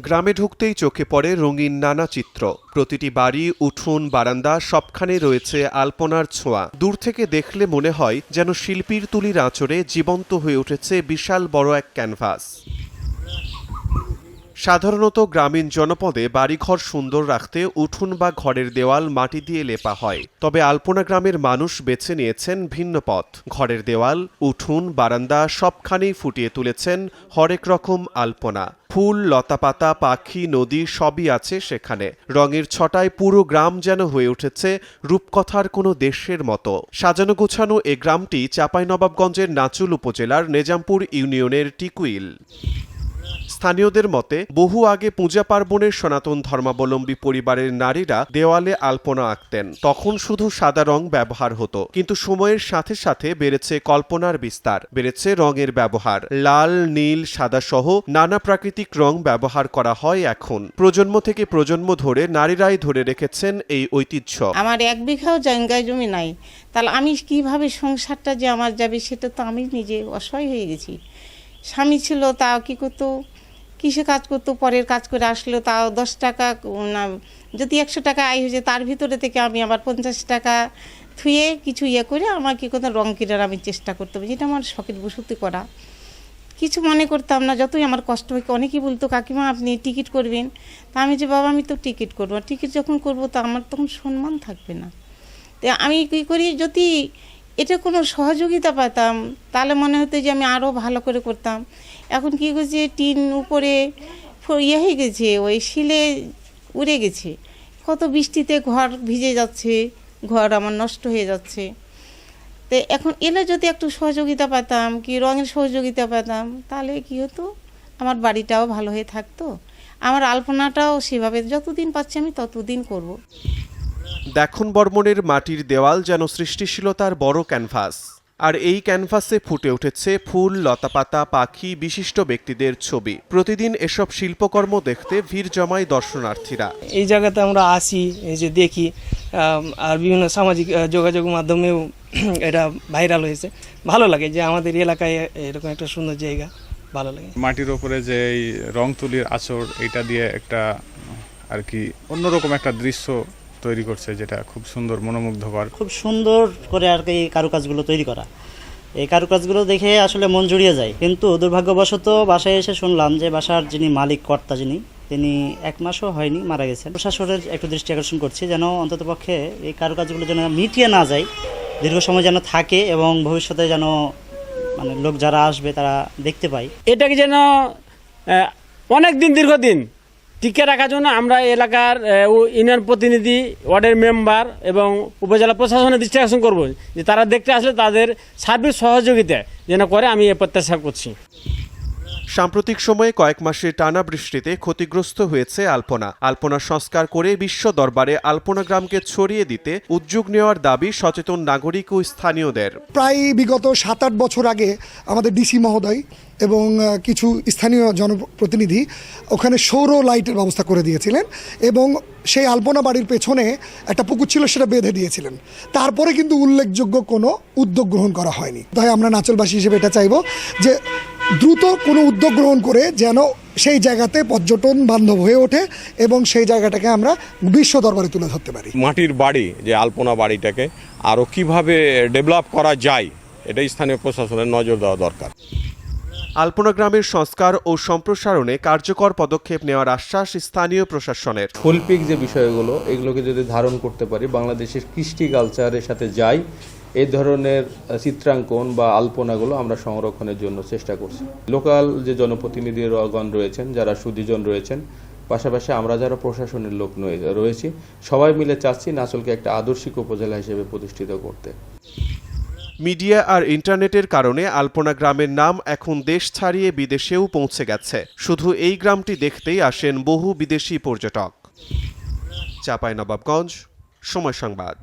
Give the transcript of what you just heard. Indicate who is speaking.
Speaker 1: গ্রামে ঢুকতেই চোখে পড়ে রঙিন নানা চিত্র। প্রতিটি বাড়ি, উঠোন, বারান্দা সবখানে রয়েছে আলপনার ছোঁয়া। দূর থেকে দেখলে মনে হয় যেন শিল্পীর তুলির আঁচড়ে জীবন্ত হয়ে উঠেছে বিশাল বড় এক ক্যানভাস। সাধারণত গ্রামীণ জনপদে বাড়িঘর সুন্দর রাখতে উঠোন বা ঘরের দেওয়াল মাটি দিয়ে লেপা হয়, তবে আলপনা গ্রামের মানুষ বেছে নিয়েছেন ভিন্ন পথ। ঘরের দেওয়াল, উঠোন, বারান্দা সবখানেই ফুটিয়ে তুলেছেন হরেক রকম আলপনা। ফুল, লতাপাতা, পাখি, নদী সবই আছে সেখানে। রঙের ছটায় পুরো গ্রাম যেন হয়ে উঠেছে রূপকথার কোনো দেশের মতো। সাজানো গোছানো এ গ্রামটি চাঁপাইনবাবগঞ্জের নাচুল উপজেলার নেজামপুর ইউনিয়নের টিকুইল। স্থানীয়দের মতে বহু আগে পূজা পার্বণের সনাতন ধর্মাবলম্বী পরিবারের নারীরা দেওয়ালে আলপনা আঁকতেন। তখন শুধু সাদা রং ব্যবহার হতো, কিন্তু সময়ের সাথে সাথে বেড়েছে কল্পনার বিস্তার, বেড়েছে রঙের ব্যবহার। লাল, নীল, সাদা সহ নানা প্রাকৃতিক রং ব্যবহার করা হয় এখন। প্রজন্ম থেকে প্রজন্ম ধরে নারীরাই ধরে রেখেছেন এই ঐতিহ্য।
Speaker 2: আমার 1 বিঘাও জায়গায় জমি নাই, তাহলে আমি কিভাবে সংসারটা যে আমার যাবে সেটা তো আমি নিজে অসহায় হয়ে গেছি। স্বামী ছিল, তাও কি করতো, কিসে কাজ করতো, পরের কাজ করে আসলো, তাও 10 টাকা না, যদি 100 টাকা আয় হয়েছে তার ভিতরে থেকে আমি আবার 50 টাকা থুয়ে কিছু করে আমার কি করতাম, রং কেনার আমি চেষ্টা করতাম, যেটা আমার শখের বসতি করা। কিছু মনে করতাম না, যতই আমার কষ্ট হয়। অনেকেই বলতো, কাকিমা আপনি টিকিট করবেন, তা আমি যে বাবা আমি তো টিকিট করবো, টিকিট যখন করবো তা আমার তখন সম্মান থাকবে না। তো আমি কী করি, যদি এটা কোনো সহযোগিতা পেতাম তাহলে মনে হতো যে আমি আরও ভালো করে করতাম। এখন কী করছে, টিন উপরে হয়ে গেছে, ওই শিলে উড়ে গেছে, কত বৃষ্টিতে ঘর ভিজে যাচ্ছে, ঘর আমার নষ্ট হয়ে যাচ্ছে। তো এখন এলে যদি একটু সহযোগিতা পেতাম, কি রঙের সহযোগিতা পেতাম, তাহলে কী হতো, আমার বাড়িটাও ভালো হয়ে থাকতো, আমার আলপনাটাও সেভাবে যতদিন পাচ্ছি আমি ততদিন করব।
Speaker 1: দেখুন বর্মনের মাটির দেওয়াল যেন সৃষ্টিশীলতার বড় ক্যানভাস। আর এই ক্যানভাসে ফুটে উঠেছে ফুল, লতাপাতা, পাখি, বিশিষ্ট ব্যক্তিদের ছবি। প্রতিদিন এসব শিল্পকর্ম দেখতে ভিড় জমায় দর্শনার্থীরা।
Speaker 3: এই জায়গাতে আমরা আসি, এই যে দেখি, আর বিভিন্ন সামাজিক যোগাযোগ মাধ্যমেও এটা ভাইরাল হয়েছে। ভালো লাগে যে আমাদের এলাকায় এরকম একটা সুন্দর জায়গা, ভালো লাগে।
Speaker 4: মাটির ওপরে যে এই রং তুলির আঁচড়, এটা দিয়ে একটা আর কি অন্যরকম একটা দৃশ্য তৈরি করছে, যেটা খুব সুন্দর, মনোমুগ্ধকর।
Speaker 5: খুব সুন্দর করে আর কি কারুকাজগুলো তৈরি করা। এই কারুকাজগুলো দেখে আসলে মন জুড়িয়ে যায়। কিন্তু দুর্ভাগ্যবশত বাসায় এসে শুনলাম যে বাসার যিনি মালিক, কর্তা যিনি, তিনি 1 মাসও হয়নি মারা গেছেন। প্রশাসনের একটু দৃষ্টি আকর্ষণ করছি যেন অন্ততপক্ষে এই কারুকাজগুলো যেন মিটিয়ে না যায়, দীর্ঘ সময় যেন থাকে এবং ভবিষ্যতে যেন মানে লোক যারা আসবে তারা দেখতে পায়।
Speaker 6: এটাকে যেন অনেক দিন, দীর্ঘদিন টিকে রাখার জন্য আমরা এলাকার ইউনিয়ন প্রতিনিধি, ওয়ার্ডের মেম্বার এবং উপজেলা প্রশাসনের দৃষ্টি আকর্ষণ করব যে তারা দেখতে আসলে তাদের সার্বিক সহযোগিতা যেন করে, আমি এ প্রত্যাশা করছি।
Speaker 1: সাম্প্রতিক সময়ে কয়েক মাসের টানা বৃষ্টিতে ক্ষতিগ্রস্ত হয়েছে আলপনা সংস্কার করে বিশ্ব দরবারে আলপনা গ্রামকে ছড়িয়ে দিতে উদ্যোগ নেওয়ার দাবি সচেতন নাগরিক ও স্থানীয়দের।
Speaker 7: প্রায় বিগত 7-8 বছর আগে আমাদের ডিসি মহোদয় এবং কিছু স্থানীয় জনপ্রতিনিধি ওখানে সৌর লাইটের ব্যবস্থা করে দিয়েছিলেন এবং সেই আলপনা বাড়ির পেছনে একটা পুকুর ছিল, সেটা বেঁধে দিয়েছিলেন। তারপরে কিন্তু উল্লেখযোগ্য কোনো উদ্যোগ গ্রহণ করা হয়নি। তাই আমরা নাচলবাসী হিসেবে এটা চাইব যে দ্রুত কোনো উদ্যোগ গ্রহণ করে যেন সেই জায়গাতে পর্যটন বান্ধব হয়ে ওঠে এবং সেই জায়গাটাকে আমরা বিশ্ব দরবারে তুলে ধরতে পারি।
Speaker 8: মাটির বাড়ি, যে আলপনা বাড়িটাকে আরও কিভাবে ডেভেলপ করা যায়, এটা স্থানীয় প্রশাসনের নজর দেওয়া দরকার।
Speaker 1: আলপনা গ্রামের সংস্কার ও সম্প্রসারণে কার্যকর পদক্ষেপ নেওয়ার আশ্বাস স্থানীয় প্রশাসনের।
Speaker 9: শৈল্পিক যে বিষয়গুলো, এগুলোকে যদি ধারণ করতে পারি, বাংলাদেশের কৃষ্টি কালচারের সাথে যাই, এই ধরনের চিত্রাঙ্কন বা আলপনাগুলো আমরা সংরক্ষণের জন্য চেষ্টা করছি। লোকাল যে জনপ্রতিনিধিগণ রয়েছেন, যারা সুধীজন রয়েছেন, পাশাপাশি আমরা যারা প্রশাসনের লোক রয়েছি, সবাই মিলে চাচ্ছি নাচলকে একটা আদর্শিক উপজেলা হিসেবে প্রতিষ্ঠিত করতে।
Speaker 1: মিডিয়া আর ইন্টারনেটের কারণে আলপনা গ্রামের নাম এখন দেশ ছাড়িয়ে বিদেশেও পৌঁছে গেছে। শুধু এই গ্রামটি দেখতেই আসেন বহু বিদেশি পর্যটক। চাঁপাইনবাবগঞ্জ, সময় সংবাদ।